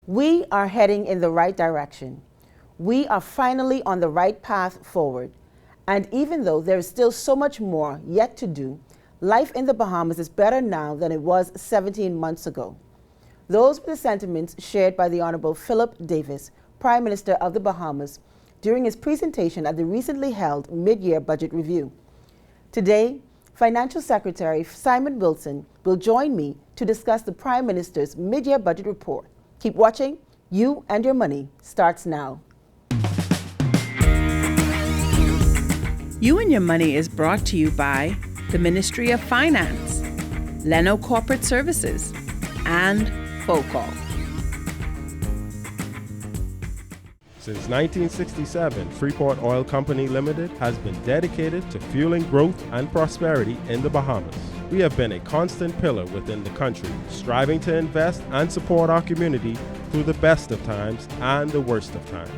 We are heading in the right direction. We are finally on the right path forward. And even though there is still so much more yet to do, life in the Bahamas is better now than it was 17 months ago. Those were the sentiments shared by the Honorable Philip Davis, Prime Minister of the Bahamas, during his presentation at the recently held mid-year budget review. Today, Financial Secretary Simon Wilson will join me to discuss the Prime Minister's mid-year budget report. Keep watching. You and Your Money starts now. You and Your Money is brought to you by the Ministry of Finance, Leno Corporate Services, and FOCAL. Since 1967, Freeport Oil Company Limited has been dedicated to fueling growth and prosperity in the Bahamas. We have been a constant pillar within the country, striving to invest and support our community through the best of times and the worst of times.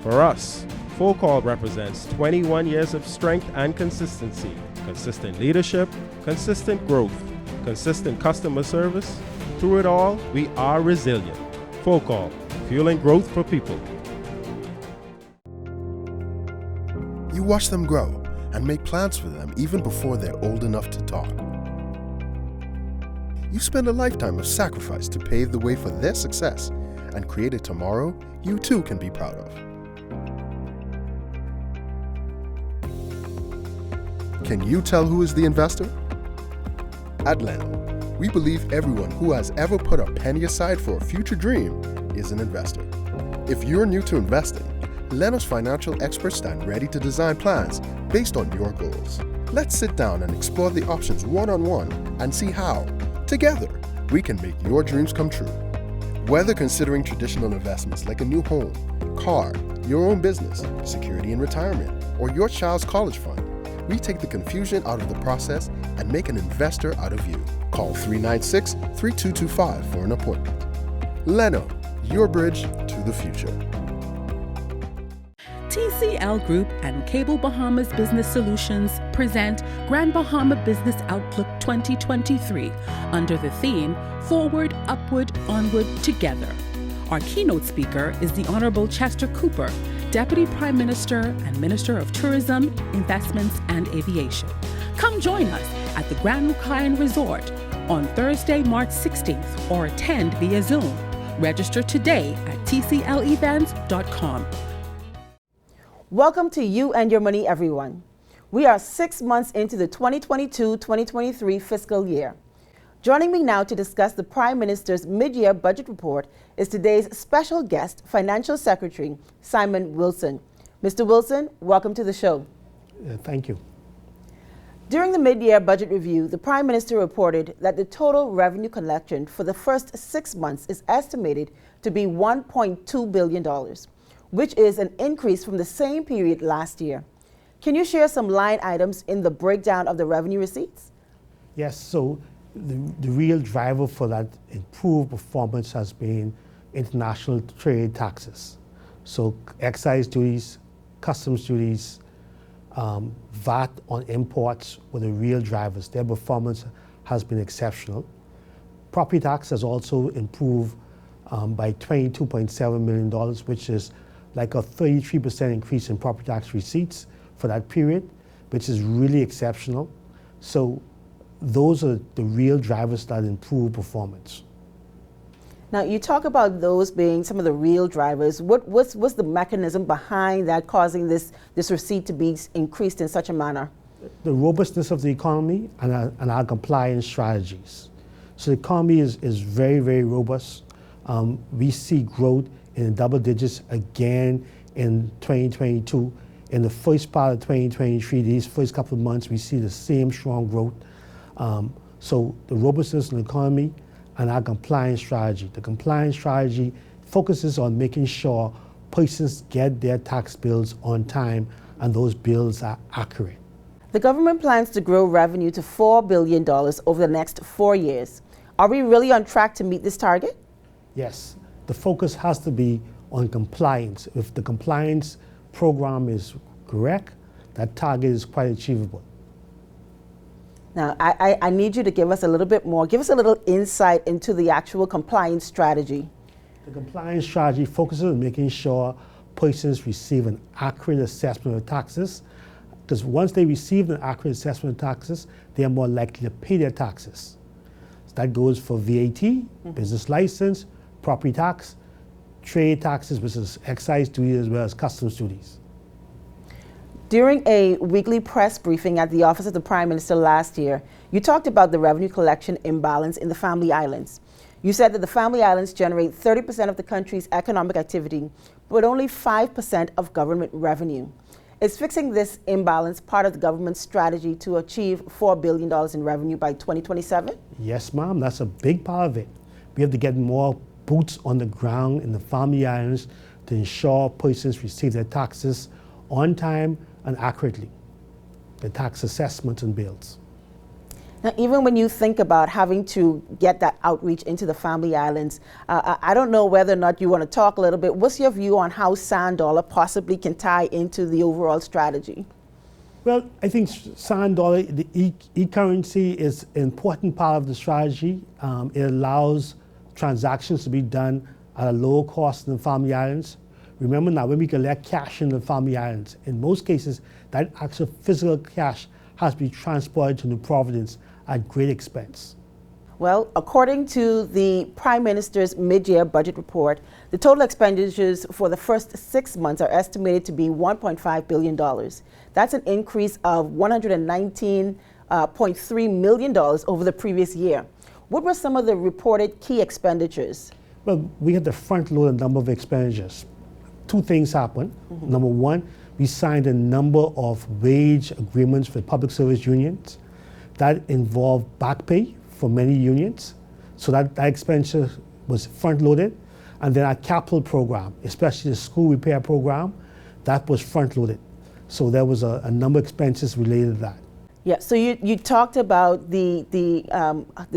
For us, FOCAL represents 21 years of strength and consistency, consistent leadership, consistent growth, consistent customer service. Through it all, we are resilient. FOCAL, fueling growth for people. You watch them grow and make plans for them even before they're old enough to talk. You spend a lifetime of sacrifice to pave the way for their success and create a tomorrow you too can be proud of. Can you tell who is the investor? At Leno, we believe everyone who has ever put a penny aside for a future dream is an investor. If you're new to investing, Leno's financial experts stand ready to design plans based on your goals. Let's sit down and explore the options one-on-one and see how, together, we can make your dreams come true. Whether considering traditional investments like a new home, car, your own business, security in retirement, or your child's college fund, we take the confusion out of the process and make an investor out of you. Call 396-3225 for an appointment. Leno, your bridge to the future. TCL Group and Cable Bahamas Business Solutions present Grand Bahama Business Outlook 2023 under the theme Forward, Upward, Onward, Together. Our keynote speaker is the Honorable Chester Cooper, Deputy Prime Minister and Minister of Tourism, Investments and Aviation. Come join us at the Grand 𝗓𝗓𝗓 Resort on Thursday, March 16th or attend via Zoom. Register today at tclevents.com. Welcome to You and Your Money, everyone. We are 6 months into the 2022-2023 fiscal year. Joining me now to discuss the Prime Minister's mid-year budget report is today's special guest, Financial Secretary Simon Wilson. Mr. Wilson, welcome to the show. Thank you. During the mid-year budget review, the Prime Minister reported that the total revenue collection for the first 6 months is estimated to be $1.2 billion, which is an increase from the same period last year. Can you share some line items in the breakdown of the revenue receipts? Yes, so the real driver for that improved performance has been international trade taxes. So excise duties, customs duties, VAT on imports were the real drivers. Their performance has been exceptional. Property tax has also improved by $22.7 million, which is like a 33% increase in property tax receipts for that period, which is really exceptional. So those are the real drivers that improve performance. Now, you talk about those being some of the real drivers. What's the mechanism behind that causing this receipt to be increased in such a manner? The robustness of the economy and our compliance strategies. So the economy is very, very robust. We see growth in the double digits again in 2022. In the first part of 2023, these first couple of months, we see the same strong growth. So the robustness of the economy and our compliance strategy. The compliance strategy focuses on making sure persons get their tax bills on time and those bills are accurate. The government plans to grow revenue to $4 billion over the next 4 years. Are we really on track to meet this target? Yes, the focus has to be on compliance. If the compliance program is correct, that target is quite achievable. Now, I need you to give us a little bit more, give us a little insight into the actual compliance strategy. The compliance strategy focuses on making sure persons receive an accurate assessment of taxes, because once they receive an accurate assessment of taxes, they are more likely to pay their taxes. So that goes for VAT, business license, property tax, trade taxes, which is excise duty as well as customs duties. During a weekly press briefing at the Office of the Prime Minister last year, you talked about the revenue collection imbalance in the Family Islands. You said that the Family Islands generate 30% of the country's economic activity, but only 5% of government revenue. Is fixing this imbalance part of the government's strategy to achieve $4 billion in revenue by 2027? Yes, ma'am, that's a big part of it. We have to get more boots on the ground in the Family Islands to ensure persons receive their taxes on time and accurately, the tax assessments and bills. Now, even when you think about having to get that outreach into the Family Islands, I don't know whether or not you want to talk a little bit. What's your view on how Sand Dollar possibly can tie into the overall strategy? Well, I think Sand Dollar, the e-currency, is an important part of the strategy. It allows transactions to be done at a lower cost in the Family Islands. Remember now, when we collect cash in the Family Islands, in most cases, that actual physical cash has to be transported to New Providence at great expense. Well, according to the Prime Minister's mid-year budget report, the total expenditures for the first 6 months are estimated to be $1.5 billion. That's an increase of $119.3 million over the previous year. What were some of the reported key expenditures? Well, we had to front load a number of expenditures. Two things happened. Number one, we signed a number of wage agreements with public service unions that involved back pay for many unions. So that expenditure was front loaded. And then our capital program, especially the school repair program, that was front loaded. So there was a number of expenses related to that. Yeah, so you talked about the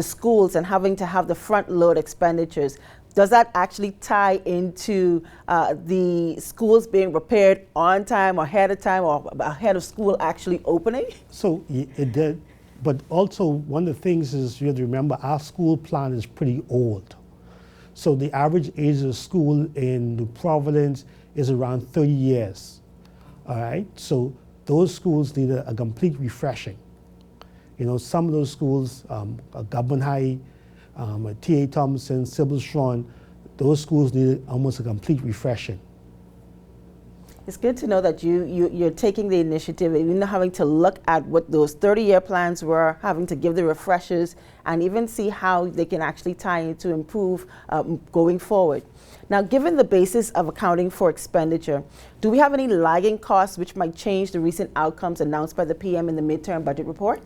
schools and having to have the front load expenditures. Does that actually tie into the schools being repaired on time or ahead of time or ahead of school actually opening? So it did, but also one of the things is you have to remember our school plan is pretty old. So the average age of school in New Providence is around 30 years, all right? So those schools need a complete refreshing. You know, some of those schools, Government High, T.A. Thompson, Sybil Straughn, those schools needed almost a complete refreshing. It's good to know that you're taking the initiative, even having to look at what those 30-year plans were, having to give the refreshers, and even see how they can actually tie in to improve going forward. Now, given the basis of accounting for expenditure, do we have any lagging costs which might change the recent outcomes announced by the PM in the midterm budget report?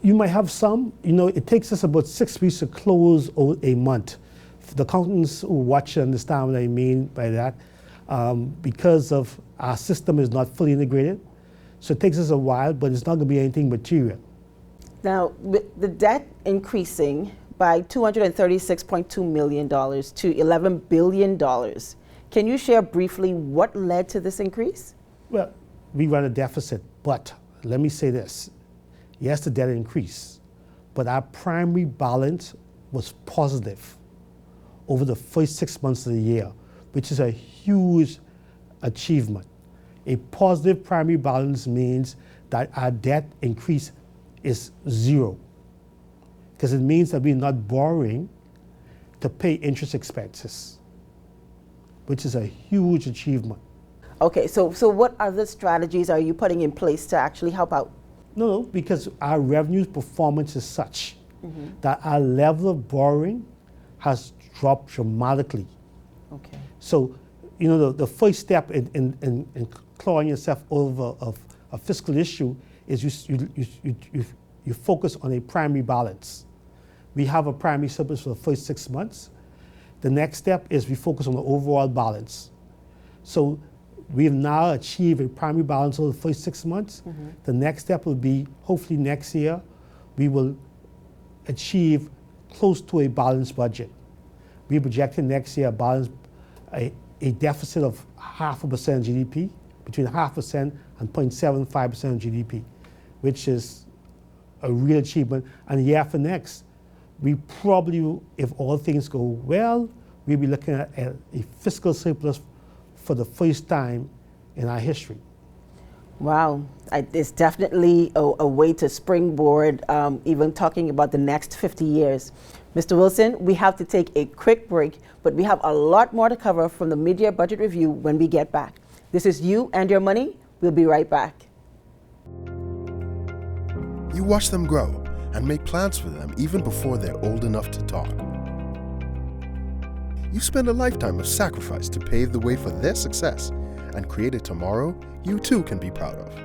You might have some. You know, it takes us about 6 weeks to close a month. The accountants who watch understand what I mean by that. Because of our system is not fully integrated. So it takes us a while, but it's not going to be anything material. Now, with the debt increasing by $236.2 million to $11 billion, can you share briefly what led to this increase? Well, we run a deficit, but let me say this. Yes, the debt increased, but our primary balance was positive over the first 6 months of the year, which is a huge achievement. A positive primary balance means that our debt increase is zero, because it means that we're not borrowing to pay interest expenses, which is a huge achievement. Okay, so what other strategies are you putting in place to actually help out? No, because our revenue performance is such that our level of borrowing has dropped dramatically. Okay. So, you know, the first step in clawing yourself over of a fiscal issue is you focus on a primary balance. We have a primary surplus for the first 6 months. The next step is we focus on the overall balance. So we have now achieved a primary balance over the first 6 months. The next step will be, hopefully next year, we will achieve close to a balanced budget. We're projecting next year a deficit of 0.5% GDP, between 0.5% and 0.75% of GDP, which is a real achievement. And the year after next, we probably, if all things go well, we'll be looking at a fiscal surplus for the first time in our history. Wow, it's definitely a way to springboard, even talking about the next 50 years. Mr. Wilson, we have to take a quick break, but we have a lot more to cover from the mid-year budget review when we get back. This is You and Your Money. We'll be right back. You watch them grow and make plans for them even before they're old enough to talk. You spend a lifetime of sacrifice to pave the way for their success and create a tomorrow you too can be proud of.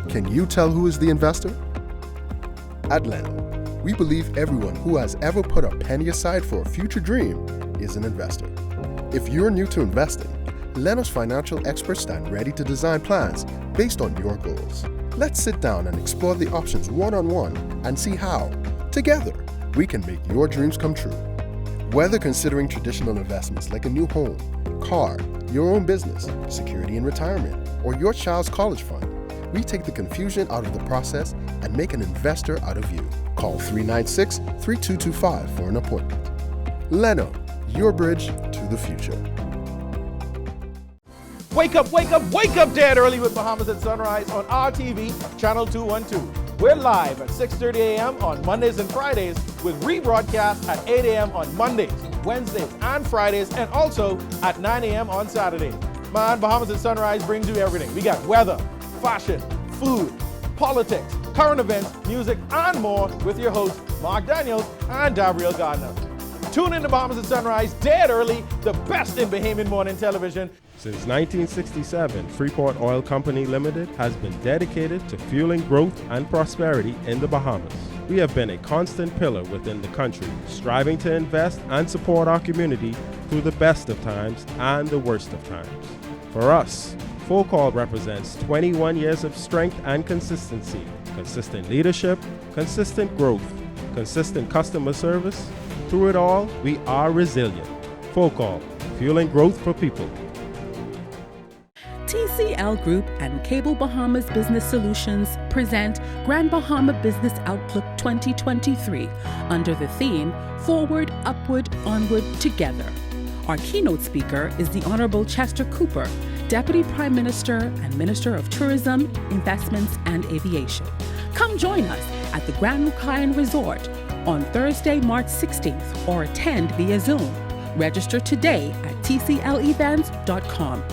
Can you tell who is the investor? At 𝗪𝗏𝗧𝗛, we believe everyone who has ever put a penny aside for a future dream is an investor. If you're new to investing, 𝗪𝗏𝗧𝗛's financial experts stand ready to design plans based on your goals. Let's sit down and explore the options one-on-one and see how, together, we can make your dreams come true. Whether considering traditional investments like a new home, car, your own business, security in retirement, or your child's college fund, we take the confusion out of the process and make an investor out of you. Call 396-3225 for an appointment. 𝗪𝗏𝗧𝗛, your bridge to the future. Wake up, wake up, wake up dead early with Bahamas at Sunrise on RTV, channel 212. We're live at 6:30 a.m. on Mondays and Fridays with rebroadcast at 8 a.m. on Mondays, Wednesdays, and Fridays, and also at 9 a.m. on Saturdays. Man, Bahamas at Sunrise brings you everything. We got weather, fashion, food, politics, current events, music, and more with your hosts, Mark Daniels and Gabrielle Gardner. Tune in to Bahamas at Sunrise dead early, the best in Bahamian morning television. Since 1967, Freeport Oil Company Limited has been dedicated to fueling growth and prosperity in the Bahamas. We have been a constant pillar within the country, striving to invest and support our community through the best of times and the worst of times. For us, Full Call represents 21 years of strength and consistency, consistent leadership, consistent growth, consistent customer service. Through it all, we are resilient. Full Call, fueling growth for people. TCL Group and Cable Bahamas Business Solutions present Grand Bahama Business Outlook 2023 under the theme Forward, Upward, Onward, Together. Our keynote speaker is the Honorable Chester Cooper, Deputy Prime Minister and Minister of Tourism, Investments and Aviation. Come join us at the Grand 𝗪𝗧𝗏 Resort on Thursday, March 16th or attend via Zoom. Register today at tclevents.com.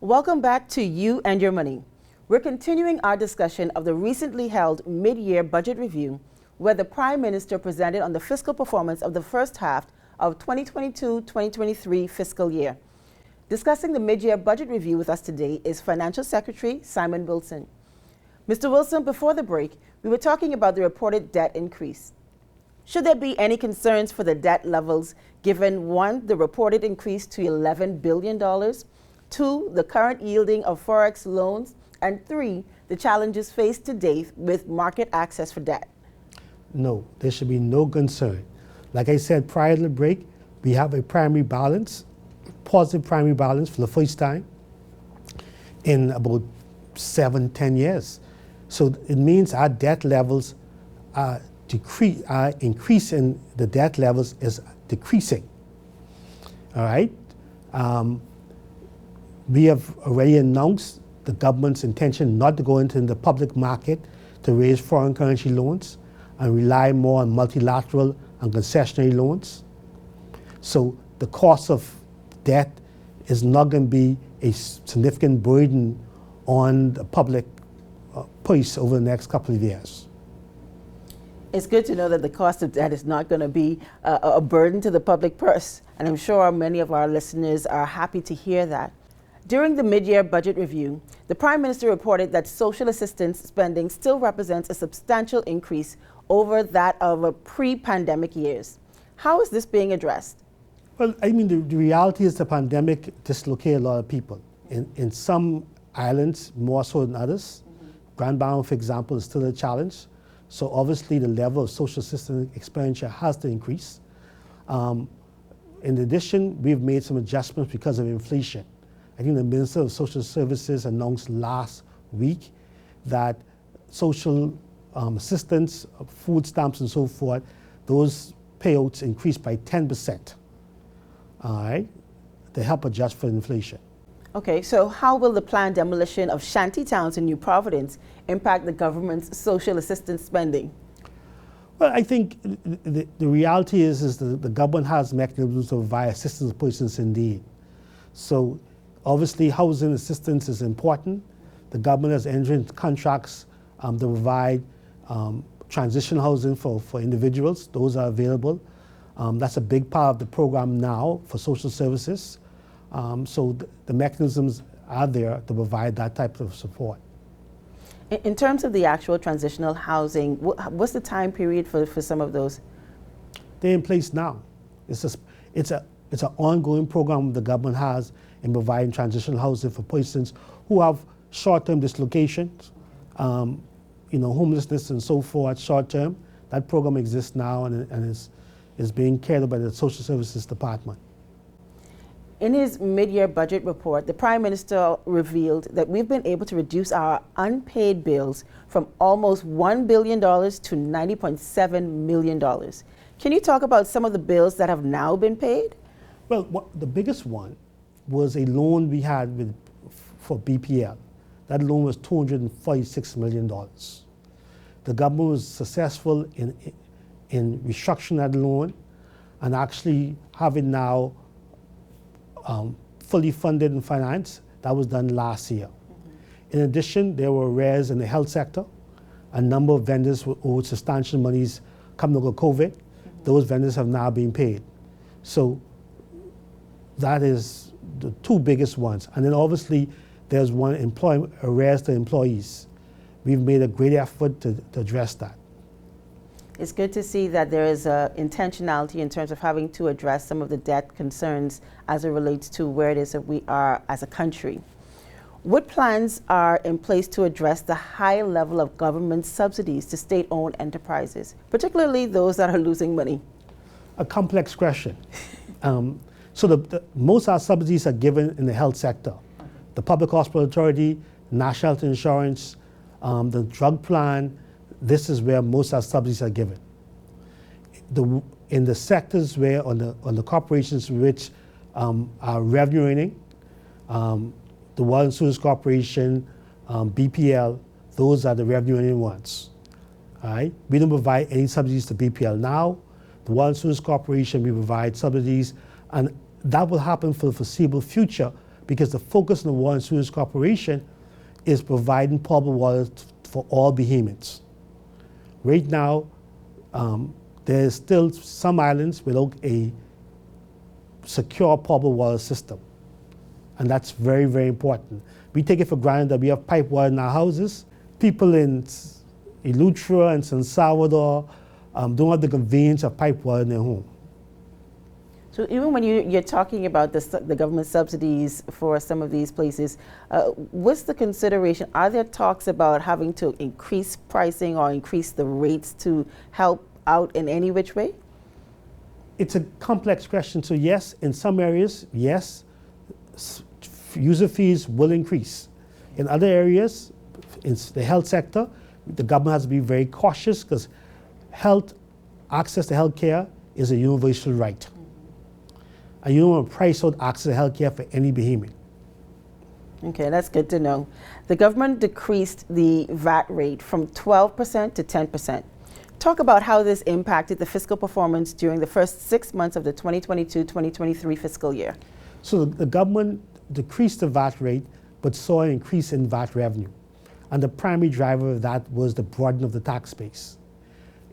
Welcome back to You and Your Money. We're continuing our discussion of the recently held mid-year budget review, where the Prime Minister presented on the fiscal performance of the first half of 2022-2023 fiscal year. Discussing the mid-year budget review with us today is Financial Secretary Simon Wilson. Mr. Wilson, before the break, we were talking about the reported debt increase. Should there be any concerns for the debt levels given, one, the reported increase to $11 billion, two, the current yielding of Forex loans, and three, the challenges faced to date with market access for debt? No, there should be no concern. Like I said prior to the break, we have a primary balance, positive primary balance for the first time in about 7-10 years. So it means our debt levels are increasing, the debt levels is decreasing. All right? We have already announced the government's intention not to go into the public market to raise foreign currency loans and rely more on multilateral and concessionary loans. So the cost of debt is not going to be a significant burden on the public purse over the next couple of years. It's good to know that the cost of debt is not going to be a burden to the public purse, and I'm sure many of our listeners are happy to hear that. During the mid-year budget review, the Prime Minister reported that social assistance spending still represents a substantial increase over that of pre-pandemic years. How is this being addressed? Well, I mean, the reality is the pandemic dislocated a lot of people. In some islands, more so than others. Grand Bahama, for example, is still a challenge. So obviously the level of social assistance expenditure has to increase. In addition, we've made some adjustments because of inflation. I think the Minister of Social Services announced last week that social assistance, food stamps and so forth, those payouts increased by 10%, all right, to help adjust for inflation. Okay, so how will the planned demolition of shanty towns in New Providence impact the government's social assistance spending? Well, I think the reality is the government has mechanisms to provide assistance to persons in need. So obviously housing assistance is important. The government has entered into contracts to provide transition housing for individuals. Those are available. That's a big part of the program now for social services. So the mechanisms are there to provide that type of support. In terms of the actual transitional housing, what's the time period for some of those? They're in place now. It's an ongoing program the government has in providing transitional housing for persons who have short-term dislocations, homelessness and so forth, short-term. That program exists now and is being carried out by the Social Services Department. In his mid-year budget report, the Prime Minister revealed that we've been able to reduce our unpaid bills from almost $1 billion to $90.7 million. Can you talk about some of the bills that have now been paid? Well, the biggest one was a loan we had for BPL. That loan was $246 million. The government was successful in restructuring that loan and actually have it now fully funded and financed. That was done last year. In addition, there were arrears in the health sector. A number of vendors owed substantial monies coming out of COVID. Those vendors have now been paid. So that is the two biggest ones. And then obviously there's one arrears to employees. We've made a great effort to address that. It's good to see that there is intentionality in terms of having to address some of the debt concerns as it relates to where it is that we are as a country. What plans are in place to address the high level of government subsidies to state-owned enterprises, particularly those that are losing money? A complex question. So most of our subsidies are given in the health sector. The Public Hospital Authority, National Health Insurance, the drug plan, this is where most of our subsidies are given. In the sectors where, on the corporations which are revenue earning, the Water and Sewage Corporation, BPL, those are the revenue earning ones. All right? We don't provide any subsidies to BPL now. The Water and Sewage Corporation, we provide subsidies, and that will happen for the foreseeable future because the focus of the Water and Sewage Corporation is providing potable water for all Bahamians. Right now, there's still some islands without a secure potable water system. And that's very, very important. We take it for granted that we have pipe water in our houses. People in 𝗖𝗢𝗡𝗏 and San Salvador don't have the convenience of pipe water in their home. So even when you're talking about the government subsidies for some of these places, what's the consideration? Are there talks about having to increase pricing or increase the rates to help out in any which way? It's a complex question. So yes, in some areas, yes, user fees will increase. In other areas, in the health sector, the government has to be very cautious because access to health care is a universal right. And you don't want to price out access to health care for any Bahamian. Okay, that's good to know. The government decreased the VAT rate from 12% to 10%. Talk about how this impacted the fiscal performance during the first 6 months of the 2022-2023 fiscal year. So the government decreased the VAT rate, but saw an increase in VAT revenue. And the primary driver of that was the broadening of the tax base.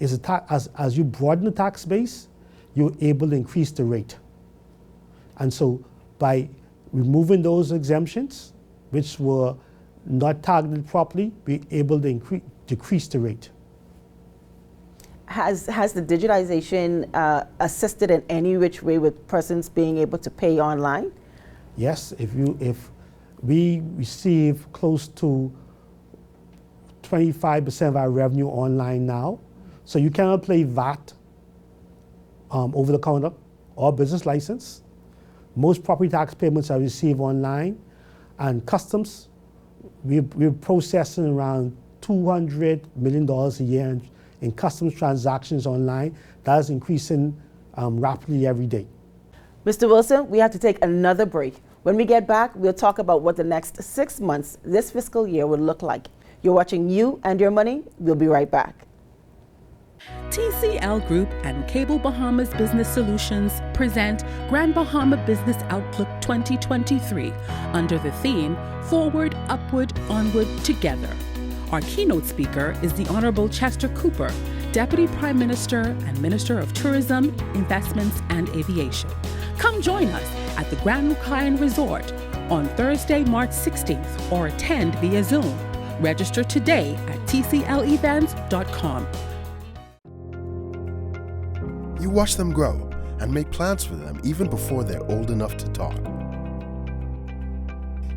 As you broaden the tax base, you're able to increase the rate. And so by removing those exemptions, which were not targeted properly, we're able to decrease the rate. Has the digitization assisted in any which way with persons being able to pay online? Yes, if we receive close to 25% of our revenue online now, so you cannot pay VAT over the counter or business license. Most property tax payments are received online, and customs, we're processing around $200 million a year in customs transactions online. That is increasing rapidly every day. Mr. Wilson, we have to take another break. When we get back, we'll talk about what the next 6 months this fiscal year will look like. You're watching You and Your Money. We'll be right back. TCL Group and Cable Bahamas Business Solutions present Grand Bahama Business Outlook 2023 under the theme Forward, Upward, Onward, Together. Our keynote speaker is the Honorable Chester Cooper, Deputy Prime Minister and Minister of Tourism, Investments and Aviation. Come join us at the 𝗪𝗧𝗏𝗏 Resort on Thursday, March 16th or attend via Zoom. Register today at tclevents.com. You watch them grow and make plans for them even before they're old enough to talk.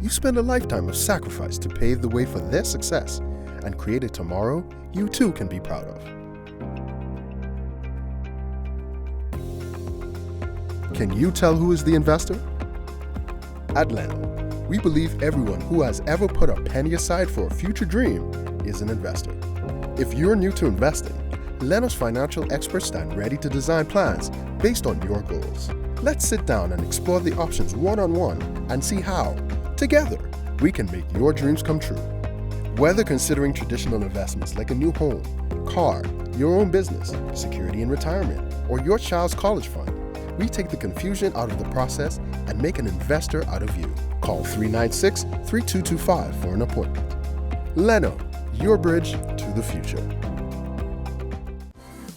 You spend a lifetime of sacrifice to pave the way for their success and create a tomorrow you too can be proud of. Can you tell who is the investor? At 𝗪𝗓𝗧𝗛𝗓, we believe everyone who has ever put a penny aside for a future dream is an investor. If you're new to investing, 𝗪𝗓𝗧𝗛𝗏's financial experts stand ready to design plans based on your goals. Let's sit down and explore the options one-on-one and see how, together, we can make your dreams come true. Whether considering traditional investments like a new home, car, your own business, security in retirement, or your child's college fund, we take the confusion out of the process and make an investor out of you. Call 396-3225 for an appointment. 𝗪𝗓𝗧𝗛𝗏, your bridge to the future.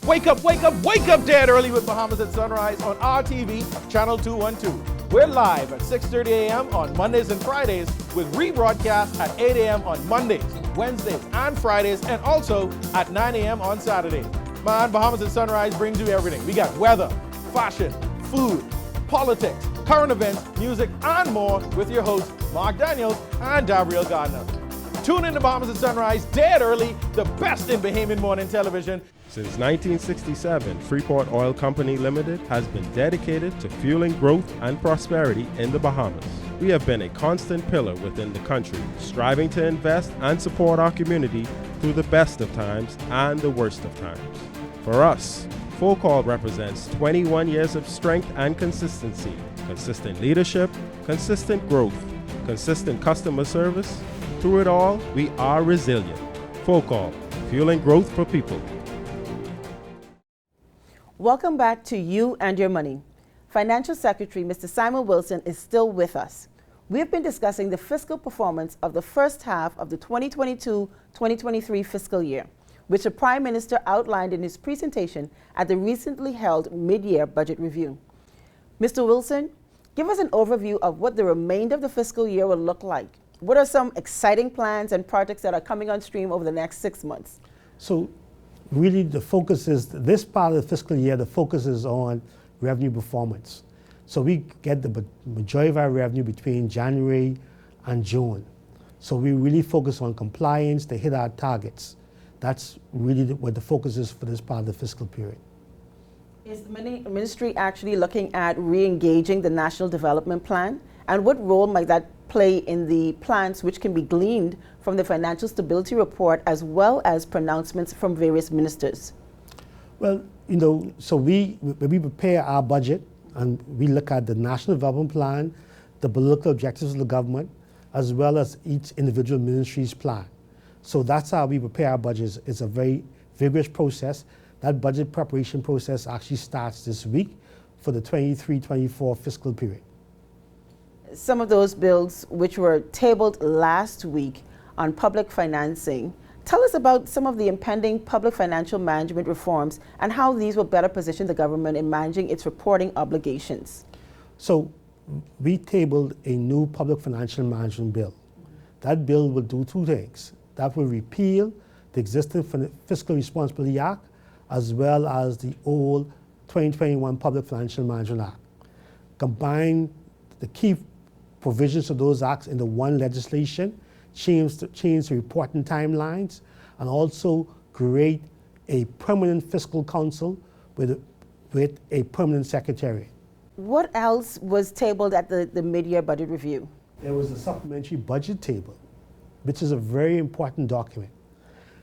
Wake up, wake up, wake up, Dad, early with Bahamas at Sunrise on RTV, channel 212. We're live at 6:30 a.m. on Mondays and Fridays with rebroadcast at 8 a.m. on Mondays, Wednesdays, and Fridays, and also at 9 a.m. on Saturdays. Man, Bahamas at Sunrise brings you everything. We got weather, fashion, food, politics, current events, music, and more with your hosts, Mark Daniels and Gabriel Gardner. Tune in to Bahamas at Sunrise, dead early, the best in Bahamian morning television. Since 1967, Freeport Oil Company Limited has been dedicated to fueling growth and prosperity in the Bahamas. We have been a constant pillar within the country, striving to invest and support our community through the best of times and the worst of times. For us, 𝗲𝗏𝗏𝗏 represents 21 years of strength and consistency, consistent leadership, consistent growth, consistent customer service. Through it all, we are resilient. 𝗲𝗏𝗏𝗏, fueling growth for people. Welcome back to You and Your Money. Financial Secretary Mr. Simon Wilson is still with us. We've been discussing the fiscal performance of the first half of the 2022-2023 fiscal year, which the Prime Minister outlined in his presentation at the recently held mid-year budget review. Mr. Wilson, give us an overview of what the remainder of the fiscal year will look like. What are some exciting plans and projects that are coming on stream over the next 6 months? So really the focus is, this part of the fiscal year, the focus is on revenue performance. So we get the majority of our revenue between January and June. So we really focus on compliance to hit our targets. That's really what the focus is for this part of the fiscal period. Is the ministry actually looking at re-engaging the National Development Plan? And what role might that play in the plans which can be gleaned from the Financial Stability Report as well as pronouncements from various ministers? Well, you know, so when we prepare our budget and we look at the National Development Plan, the political objectives of the government, as well as each individual ministry's plan. So that's how we prepare our budgets. It's a very vigorous process. That budget preparation process actually starts this week for the 23-24 fiscal period. Some of those bills which were tabled last week on public financing, tell us about some of the impending public financial management reforms and how these will better position the government in managing its reporting obligations. So we tabled a new public financial management bill. That bill will do two things. That will repeal the existing Fiscal Responsibility Act as well as the old 2021 Public Financial Management Act. Combine the key provisions of those acts into one legislation, change the reporting timelines, and also create a permanent fiscal council with a permanent secretary. What else was tabled at the mid-year budget review? There was a supplementary budget table, which is a very important document.